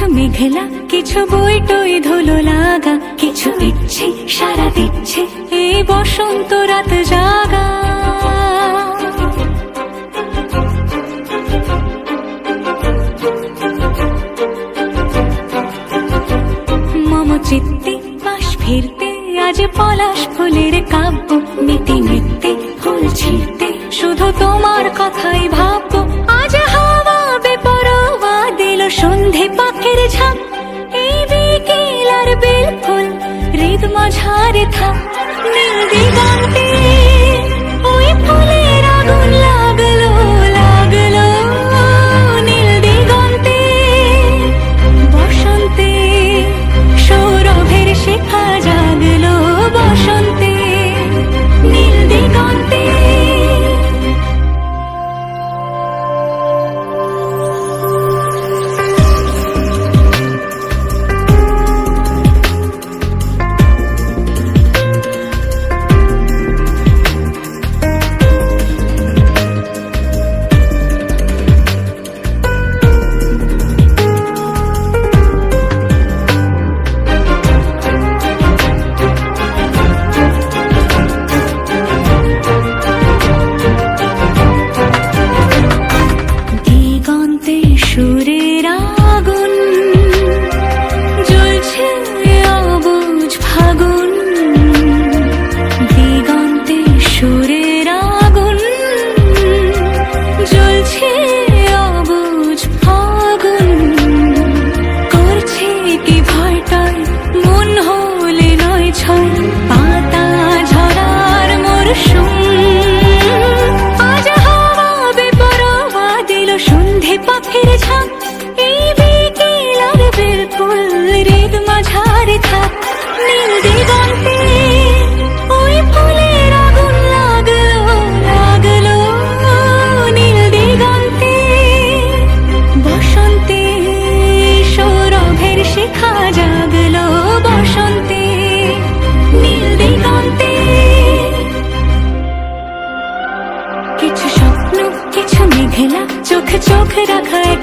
কিছু মেঘলা, কিছু বই টই ধুলো লাগা, কিছু ইচ্ছে সারা দিচ্ছে এই বসন্ত রাত জাগা। মম চিত্তে পাশ ফিরতে আজ পলাশ ফুলের কাব্য, নিতে নিতে ফুল ছিঁড়তে শুধু তোমার কথাই ভাববো। আজ হাওয়া বেপরোয়া দিল সন্ধে পাখির ঝাঁক, এই বিকেল আর বেলফুল হৃদ মাঝারে থাক। নীল দিগন্তে ওই ফুলের আগুন লাগলো লাগলো, নীল দিগন্তে বসন্তে সৌরভের শিখা জাগলো, বসন্তে নীল দিগন্তে। সুরের আগুন জ্বলছে অবুঝ ফাগুন, দিগন্তে সুরের আগুন জ্বলছে অবুঝ ফাগুন। করছে কি ভয়টায় মন হলে নয় ছয়, পাতা ঝরার মরশুম। আজ হাওয়া বেপরোয়া দিল সন্ধে পাখির ঝাঁক, এই বিকেল আর বেলফুল হৃদ মাঝারে থাক। নীল দিগন্তে ওই ফুলের আগুন লাগলো লাগলো, নীল দিগন্তে বসন্তে সৌরভের শিখা জাগলো, বসন্তে নীল দিগন্তে। কিছু স্বপ্ন কিছু মেঘলা, চোখ চোখ রাখা এক